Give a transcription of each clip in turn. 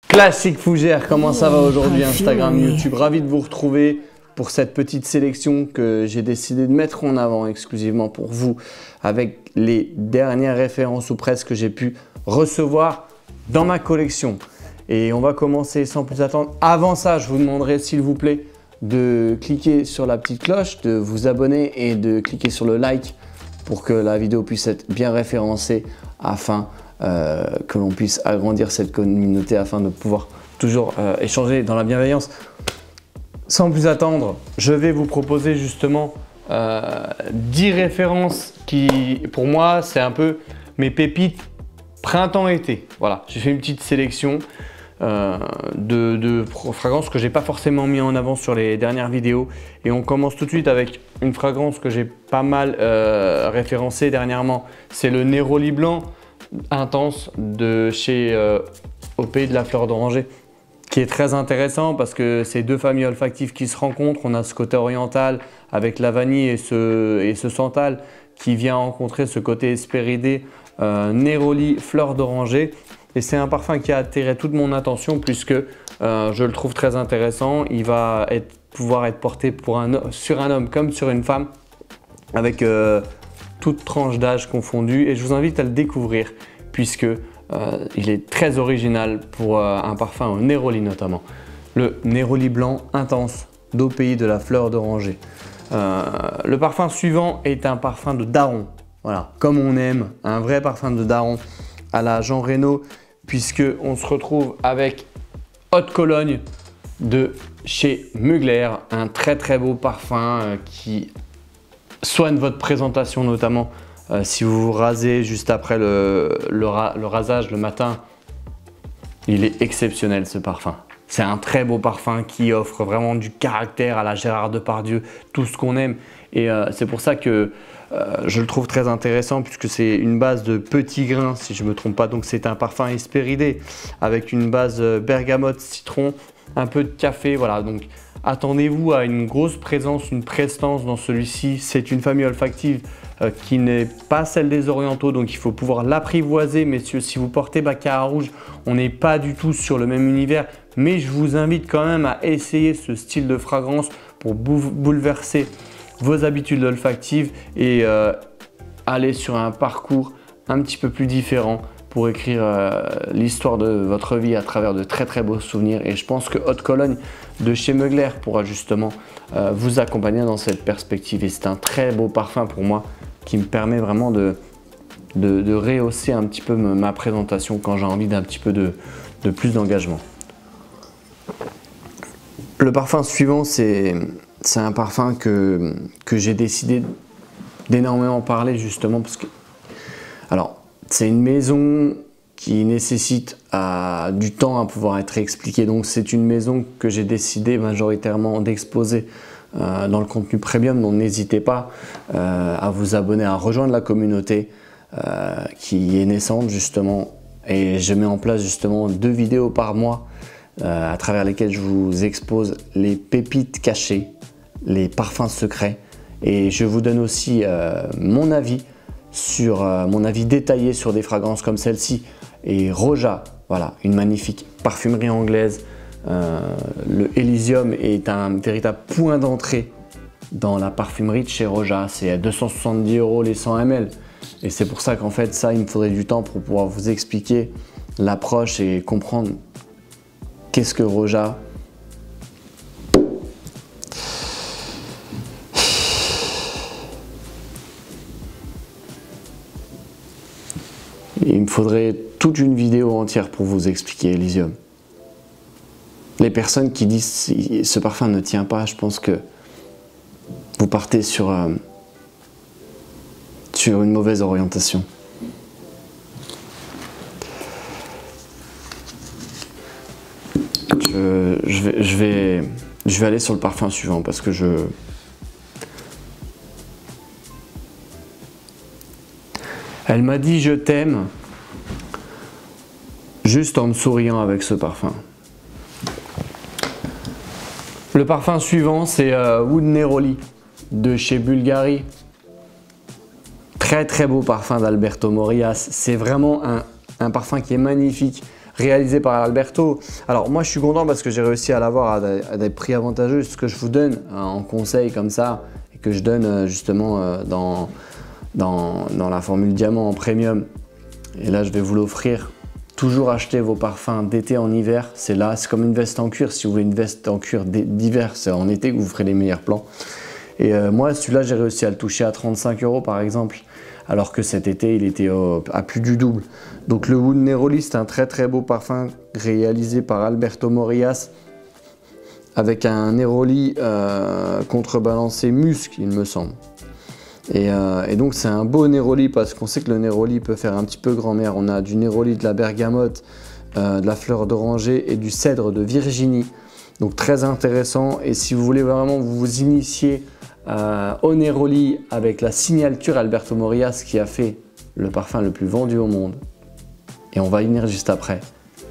Classique Fougère, comment ça va aujourd'hui Instagram, YouTube? Ravi de vous retrouver pour cette petite sélection que j'ai décidé de mettre en avant exclusivement pour vous avec les dernières références ou presque que j'ai pu recevoir dans ma collection. Et on va commencer sans plus attendre. Avant ça, je vous demanderai s'il vous plaît de cliquer sur la petite cloche, de vous abonner et de cliquer sur le like pour que la vidéo puisse être bien référencée afin que l'on puisse agrandir cette communauté afin de pouvoir toujours échanger dans la bienveillance. Sans plus attendre, je vais vous proposer justement 10 références qui, pour moi, c'est un peu mes pépites printemps-été. Voilà, j'ai fait une petite sélection de fragrances que j'ai pas forcément mis en avant sur les dernières vidéos. Et on commence tout de suite avec une fragrance que j'ai pas mal référencée dernièrement. C'est le Neroli Blanc Intense de chez Au Pays de la Fleur d'Oranger, qui est très intéressant parce que c'est deux familles olfactives qui se rencontrent. On a ce côté oriental avec la vanille et ce santal qui vient rencontrer ce côté hespéridé Neroli Fleur d'Oranger. Et c'est un parfum qui a attiré toute mon attention puisque je le trouve très intéressant. Il va pouvoir être porté sur un homme comme sur une femme avec toute tranche d'âge confondue. Et je vous invite à le découvrir puisque il est très original pour un parfum au Neroli notamment. Le Neroli Blanc Intense d'Au Pays de la Fleur d'Oranger. Le parfum suivant est un parfum de daron. Voilà, comme on aime, un vrai parfum de daron à la Jean Reno, puisque on se retrouve avec Haute Cologne de chez Mugler, un très beau parfum qui soigne votre présentation, notamment si vous vous rasez juste après le rasage le matin. Il est exceptionnel ce parfum. C'est un très beau parfum qui offre vraiment du caractère à la Gérard Depardieu, tout ce qu'on aime. Et c'est pour ça que je le trouve très intéressant puisque c'est une base de petits grains, si je ne me trompe pas. Donc c'est un parfum hespéridé avec une base bergamote, citron, un peu de café. Voilà, donc attendez-vous à une grosse présence, une prestance dans celui-ci. C'est une famille olfactive qui n'est pas celle des orientaux, donc il faut pouvoir l'apprivoiser. Messieurs, si vous portez Baccarat rouge, on n'est pas du tout sur le même univers. Mais je vous invite quand même à essayer ce style de fragrance pour bouleverser vos habitudes olfactives et aller sur un parcours un petit peu plus différent pour écrire l'histoire de votre vie à travers de très beaux souvenirs. Et je pense que Haute Cologne de chez Mugler pourra justement vous accompagner dans cette perspective. Et c'est un très beau parfum pour moi qui me permet vraiment de rehausser un petit peu ma présentation quand j'ai envie d'un petit peu de plus d'engagement. Le parfum suivant, c'est un parfum que j'ai décidé d'énormément parler justement parce que, alors, c'est une maison qui nécessite du temps à pouvoir être expliquée. Donc c'est une maison que j'ai décidé majoritairement d'exposer dans le contenu premium. Donc n'hésitez pas à vous abonner, à rejoindre la communauté qui est naissante justement. Et je mets en place justement 2 vidéos par mois à travers lesquelles je vous expose les pépites cachées, les parfums secrets. Et je vous donne aussi mon avis détaillé sur des fragrances comme celle-ci. Et Roja, voilà, une magnifique parfumerie anglaise. Le Elysium est un véritable point d'entrée dans la parfumerie de chez Roja. C'est à 270 € les 100 ml. Et c'est pour ça qu'en fait, ça, il me faudrait du temps pour pouvoir vous expliquer l'approche et comprendre qu'est-ce que Roja. Il me faudrait toute une vidéo entière pour vous expliquer Elysium. Les personnes qui disent ce parfum ne tient pas, je pense que vous partez sur une mauvaise orientation. Je vais aller sur le parfum suivant parce que elle m'a dit je t'aime juste en me souriant avec ce parfum. Le parfum suivant, c'est Wood Neroli de chez Bulgari. Très beau parfum d'Alberto Morillas. C'est vraiment un parfum qui est magnifique, réalisé par Alberto. Alors moi je suis content parce que j'ai réussi à l'avoir à des prix avantageux. Ce que je vous donne en conseil comme ça et que je donne justement dans la formule diamant en premium. Et là je vais vous l'offrir. Toujours acheter vos parfums d'été en hiver. C'est là, c'est comme une veste en cuir. Si vous voulez une veste en cuir d'hiver, c'est en été que vous ferez les meilleurs plans. Et moi celui-là j'ai réussi à le toucher à 35 € par exemple. Alors que cet été, il était à plus du double. Donc le Wood Neroli, c'est un très beau parfum réalisé par Alberto Morillas avec un Neroli contrebalancé musc, il me semble. Et donc c'est un beau Neroli parce qu'on sait que le Neroli peut faire un petit peu grand-mère. On a du Neroli, de la bergamote, de la fleur d'oranger et du cèdre de Virginie. Donc très intéressant. Et si vous voulez vraiment vous initier au Neroli avec la signature Alberto Morillas qui a fait le parfum le plus vendu au monde, et on va y venir juste après,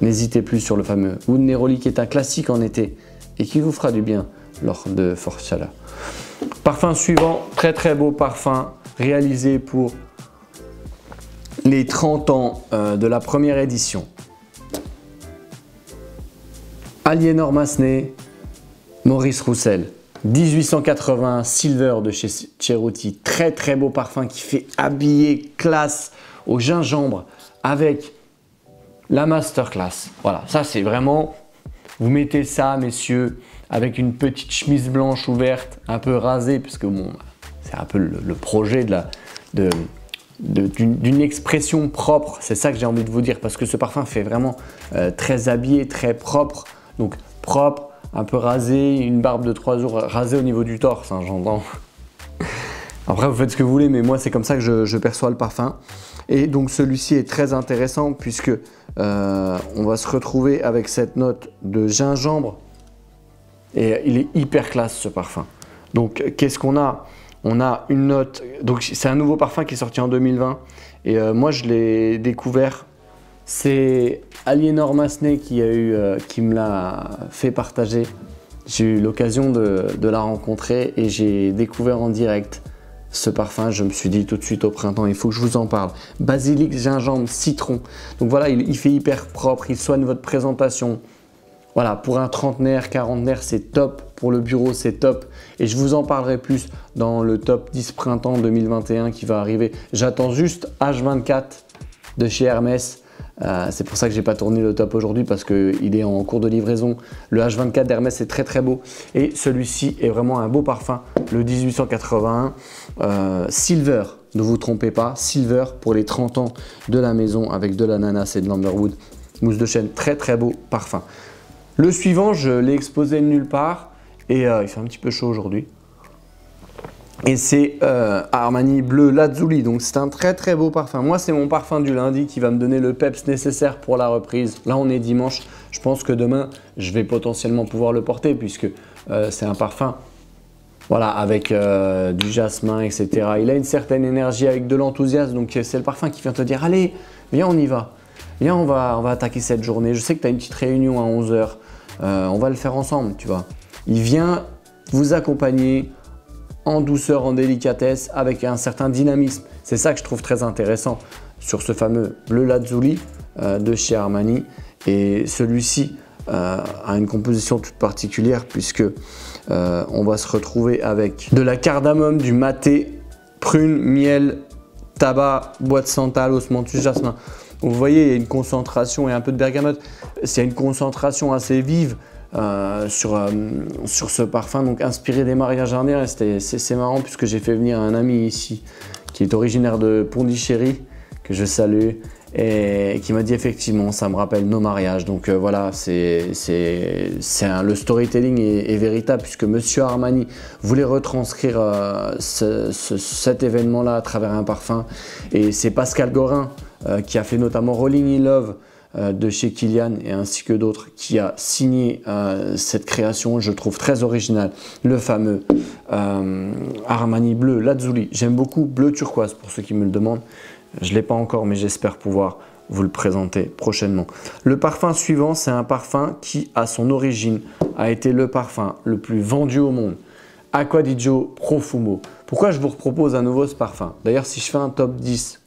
n'hésitez plus sur le fameux Wood Neroli qui est un classique en été et qui vous fera du bien lors de forte chaleur. Parfum suivant, très beau parfum réalisé pour les 30 ans de la première édition. Aliénor Massenet, Maurice Roussel. 1880 Silver de chez Cerruti, très beau parfum qui fait habiller classe au gingembre avec la masterclass. Voilà, ça c'est vraiment, vous mettez ça messieurs avec une petite chemise blanche ouverte, un peu rasée, puisque bon, c'est un peu le projet d'une expression propre, c'est ça que j'ai envie de vous dire, parce que ce parfum fait vraiment très habillé, très propre, donc propre, un peu rasé, une barbe de 3 jours rasée au niveau du torse, hein, j'entends. Après vous faites ce que vous voulez, mais moi c'est comme ça que je perçois le parfum. Et donc celui-ci est très intéressant puisque on va se retrouver avec cette note de gingembre et il est hyper classe ce parfum. Donc qu'est-ce qu'on a? On a une note, donc c'est un nouveau parfum qui est sorti en 2020 et moi je l'ai découvert. C'est Aliénor Massenet qui me l'a fait partager. J'ai eu l'occasion de la rencontrer et j'ai découvert en direct ce parfum. Je me suis dit tout de suite au printemps, il faut que je vous en parle. Basilic, gingembre, citron. Donc voilà, il fait hyper propre, il soigne votre présentation. Voilà, pour un trentenaire, quarantenaire, c'est top. Pour le bureau, c'est top. Et je vous en parlerai plus dans le top 10 printemps 2021 qui va arriver. J'attends juste H24 de chez Hermès. C'est pour ça que j'ai pas tourné le top aujourd'hui parce qu'il est en cours de livraison. Le H24 d'Hermès est très beau et celui-ci est vraiment un beau parfum. Le 1881 Silver, ne vous trompez pas, Silver pour les 30 ans de la maison avec de l'ananas et de l'amberwood. Mousse de chêne, très beau parfum. Le suivant, je l'ai exposé nulle part et il fait un petit peu chaud aujourd'hui. Et c'est Armani Bleu Lazuli, donc c'est un très beau parfum. Moi c'est mon parfum du lundi qui va me donner le peps nécessaire pour la reprise. Là on est dimanche, je pense que demain je vais potentiellement pouvoir le porter puisque c'est un parfum voilà, avec du jasmin etc. Il a une certaine énergie avec de l'enthousiasme, donc c'est le parfum qui vient te dire allez viens on y va, viens on va attaquer cette journée. Je sais que tu as une petite réunion à 11 h, on va le faire ensemble tu vois. Il vient vous accompagner en douceur, en délicatesse, avec un certain dynamisme. C'est ça que je trouve très intéressant sur ce fameux Bleu Lazuli de chez Armani. Et celui-ci a une composition toute particulière puisque on va se retrouver avec de la cardamome, du maté, prune, miel, tabac, bois de santal, osmanthus, jasmin. Vous voyez, il y a une concentration et un peu de bergamote. C'est une concentration assez vive. Sur ce parfum, donc inspiré des mariages indiens. C'est marrant puisque j'ai fait venir un ami ici qui est originaire de Pondichéry, que je salue, et qui m'a dit effectivement ça me rappelle nos mariages. Donc voilà, le storytelling est véritable puisque Monsieur Armani voulait retranscrire cet événement là à travers un parfum, et c'est Pascal Gorin qui a fait notamment Rolling in Love de chez Kilian et ainsi que d'autres qui a signé cette création, je trouve très originale, le fameux Armani Bleu Lazuli. J'aime beaucoup bleu turquoise pour ceux qui me le demandent. Je ne l'ai pas encore mais j'espère pouvoir vous le présenter prochainement. Le parfum suivant, c'est un parfum qui à son origine a été le parfum le plus vendu au monde. Acqua di Gio Profumo. Pourquoi je vous propose à nouveau ce parfum? D'ailleurs si je fais un top 10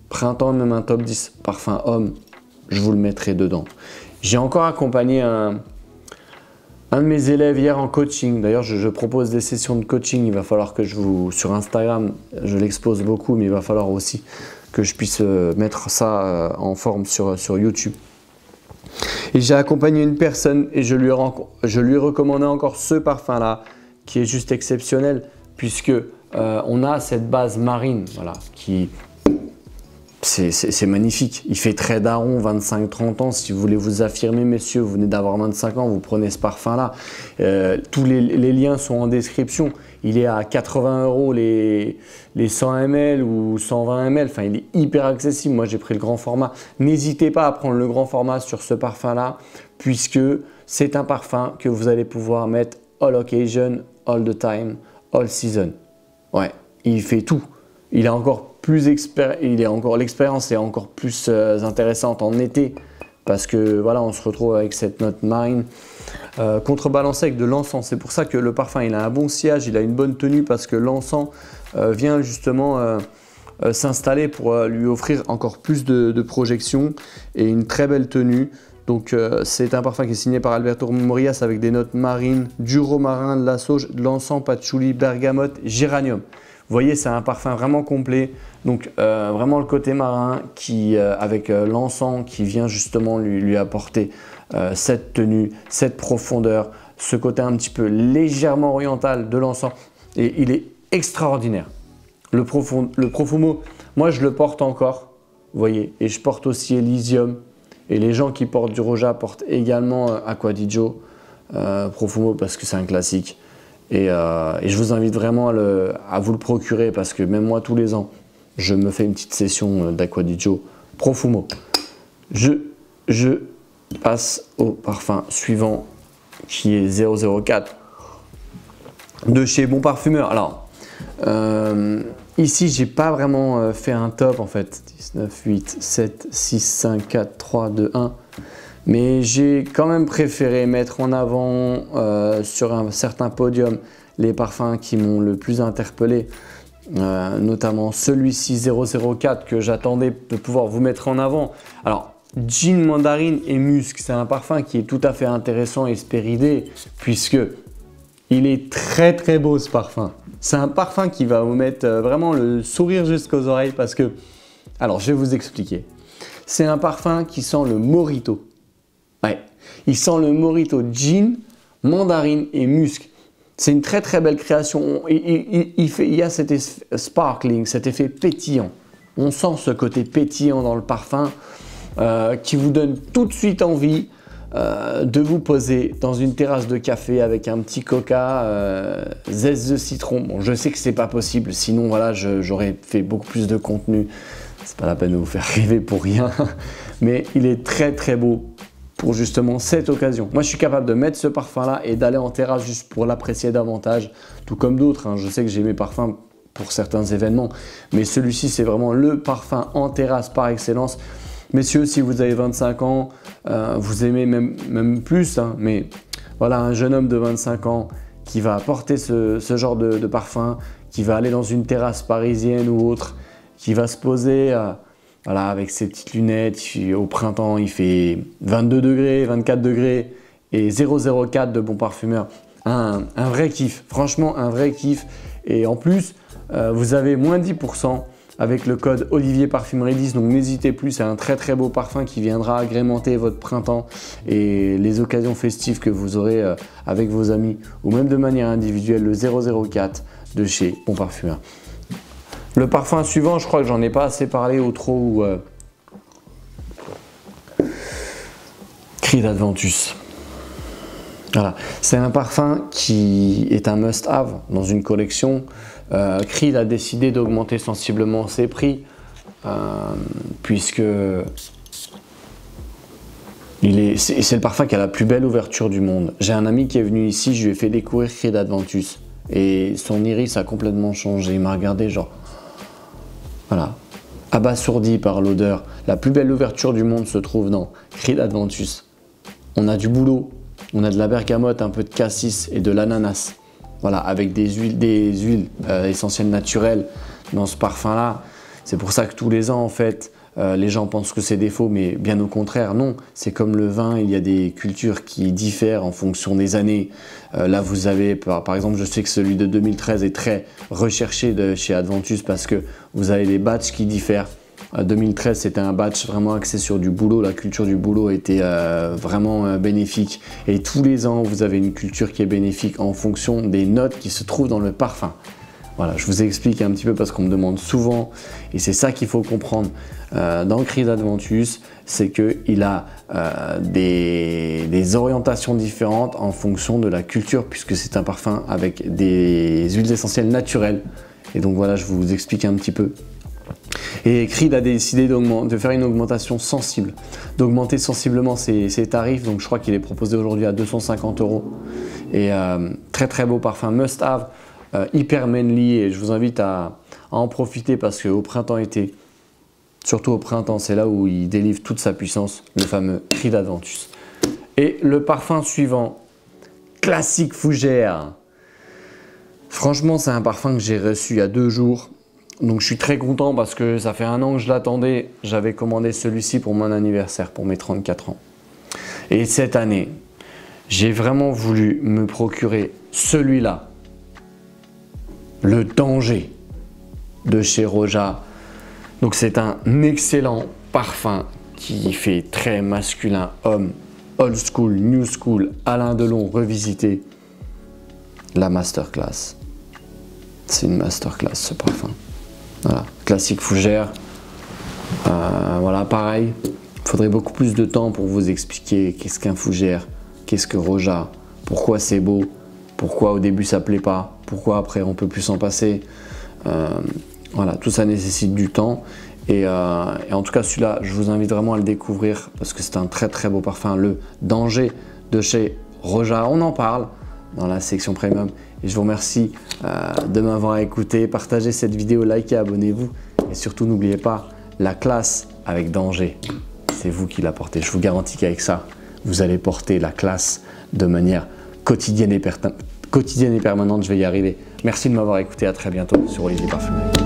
printemps, même un top 10 parfum homme, je vous le mettrai dedans. J'ai encore accompagné un de mes élèves hier en coaching. D'ailleurs, je propose des sessions de coaching. Il va falloir que sur Instagram, je l'expose beaucoup, mais il va falloir aussi que je puisse mettre ça en forme sur YouTube. Et j'ai accompagné une personne et je lui ai recommandé encore ce parfum-là, qui est juste exceptionnel, puisque on a cette base marine, voilà, c'est magnifique. Il fait très daron, 25-30 ans. Si vous voulez vous affirmer, messieurs, vous venez d'avoir 25 ans, vous prenez ce parfum-là. Tous les liens sont en description. Il est à 80 € les 100 ml ou 120 ml. Enfin, il est hyper accessible. Moi, j'ai pris le grand format. N'hésitez pas à prendre le grand format sur ce parfum-là, puisque c'est un parfum que vous allez pouvoir mettre all occasion, all the time, all season. Ouais, il fait tout. Il est encore plus l'expérience est encore plus intéressante en été parce que voilà, on se retrouve avec cette note marine contrebalancée avec de l'encens. C'est pour ça que le parfum il a un bon sillage, il a une bonne tenue parce que l'encens vient justement s'installer pour lui offrir encore plus de projection et une très belle tenue. Donc c'est un parfum qui est signé par Alberto Morillas avec des notes marines, du romarin, de la sauge, de l'encens, patchouli, bergamote, géranium. Vous voyez, c'est un parfum vraiment complet. Donc vraiment le côté marin avec l'encens qui vient justement lui apporter cette tenue, cette profondeur, ce côté un petit peu légèrement oriental de l'encens. Et il est extraordinaire. Le Profumo, moi je le porte encore, vous voyez. Et je porte aussi Elysium. Et les gens qui portent du Roja portent également Acqua di Gio Profumo parce que c'est un classique. Et je vous invite vraiment à vous le procurer parce que même moi, tous les ans, je me fais une petite session d'Acqua di Gio Profumo. Je passe au parfum suivant qui est 004 de chez Bon Parfumeur. Alors, ici, j'ai pas vraiment fait un top en fait. 19, 8, 7, 6, 5, 4, 3, 2, 1. Mais j'ai quand même préféré mettre en avant sur un certain podium les parfums qui m'ont le plus interpellé, notamment celui-ci 004 que j'attendais de pouvoir vous mettre en avant. Alors, gin, mandarine et musc, c'est un parfum qui est tout à fait intéressant et spéridé puisque il est très très beau ce parfum. C'est un parfum qui va vous mettre vraiment le sourire jusqu'aux oreilles parce que, alors je vais vous expliquer. C'est un parfum qui sent le mojito. Ouais, il sent le mojito gin, mandarine et musc. C'est une très très belle création. Il y a cet effet sparkling, cet effet pétillant. On sent ce côté pétillant dans le parfum qui vous donne tout de suite envie de vous poser dans une terrasse de café avec un petit coca, zeste de citron. Bon, je sais que c'est pas possible, sinon voilà, j'aurais fait beaucoup plus de contenu. C'est pas la peine de vous faire rêver pour rien, mais il est très très beau pour justement cette occasion. Moi, je suis capable de mettre ce parfum-là et d'aller en terrasse juste pour l'apprécier davantage, tout comme d'autres. Hein. Je sais que j'ai mes parfums pour certains événements, mais celui-ci, c'est vraiment le parfum en terrasse par excellence. Messieurs, si vous avez 25 ans, vous aimez même plus, hein, mais voilà, un jeune homme de 25 ans qui va porter ce genre de parfum, qui va aller dans une terrasse parisienne ou autre, qui va se poser voilà, avec ses petites lunettes. Au printemps, il fait 22 degrés, 24 degrés et 004 de Bon Parfumeur. Un vrai kiff, franchement un vrai kiff. Et en plus, vous avez moins 10% avec le code Olivier Parfumerie 10, donc n'hésitez plus, c'est un très très beau parfum qui viendra agrémenter votre printemps et les occasions festives que vous aurez avec vos amis ou même de manière individuelle, le 004 de chez Bon Parfumeur. Le parfum suivant, je crois que j'en ai pas assez parlé ou trop. Creed Adventus. Voilà, c'est un parfum qui est un must-have dans une collection. Creed a décidé d'augmenter sensiblement ses prix puisque c'est le parfum qui a la plus belle ouverture du monde. J'ai un ami qui est venu ici, je lui ai fait découvrir Creed Adventus et son iris a complètement changé. Il m'a regardé genre, voilà, abasourdi par l'odeur. La plus belle ouverture du monde se trouve dans Creed Adventus. On a du boulot, on a de la bergamote, un peu de cassis et de l'ananas. Voilà, avec des huiles essentielles naturelles dans ce parfum-là. C'est pour ça que tous les ans, en fait, les gens pensent que c'est des faux, mais bien au contraire, non. C'est comme le vin, il y a des cultures qui diffèrent en fonction des années. Là, vous avez, par exemple, je sais que celui de 2013 est très recherché de chez Adventus parce que vous avez les batchs qui diffèrent. 2013, c'était un batch vraiment axé sur du bouleau. La culture du bouleau était vraiment bénéfique. Et tous les ans, vous avez une culture qui est bénéfique en fonction des notes qui se trouvent dans le parfum. Voilà, je vous explique un petit peu parce qu'on me demande souvent, et c'est ça qu'il faut comprendre dans Creed Adventus, c'est qu'il a des orientations différentes en fonction de la culture, puisque c'est un parfum avec des huiles essentielles naturelles. Et donc voilà, je vous explique un petit peu. Et Creed a décidé de faire une augmentation sensible, d'augmenter sensiblement ses tarifs. Donc je crois qu'il est proposé aujourd'hui à 250 €. Et très très beau parfum, must have, hyper manly. Et je vous invite à en profiter parce qu'au printemps-été, surtout au printemps, c'est là où il délivre toute sa puissance, le fameux Creed Adventus. Et le parfum suivant, Classique Fougère. Franchement, c'est un parfum que j'ai reçu il y a 2 jours. Donc je suis très content parce que ça fait 1 an que je l'attendais. J'avais commandé celui-ci pour mon anniversaire, pour mes 34 ans. Et cette année, j'ai vraiment voulu me procurer celui-là. Le Danger de chez Roja. Donc c'est un excellent parfum qui fait très masculin, homme, old school, new school, Alain Delon revisité. La masterclass. C'est une masterclass ce parfum. Voilà, Classique Fougère. Voilà, pareil. Il faudrait beaucoup plus de temps pour vous expliquer qu'est-ce qu'un fougère, qu'est-ce que Roja, pourquoi c'est beau, pourquoi au début ça plaît pas, pourquoi après on peut plus s'en passer. Voilà, tout ça nécessite du temps. Et en tout cas, celui-là, je vous invite vraiment à le découvrir parce que c'est un très très beau parfum. Le Danger de chez Roja, on en parle dans la section premium. Et je vous remercie de m'avoir écouté. Partagez cette vidéo, likez, abonnez-vous. Et surtout, n'oubliez pas, la classe avec Danger, c'est vous qui la portez. Je vous garantis qu'avec ça, vous allez porter la classe de manière quotidienne et permanente. Je vais y arriver. Merci de m'avoir écouté. À très bientôt sur Olivier Parfumerie.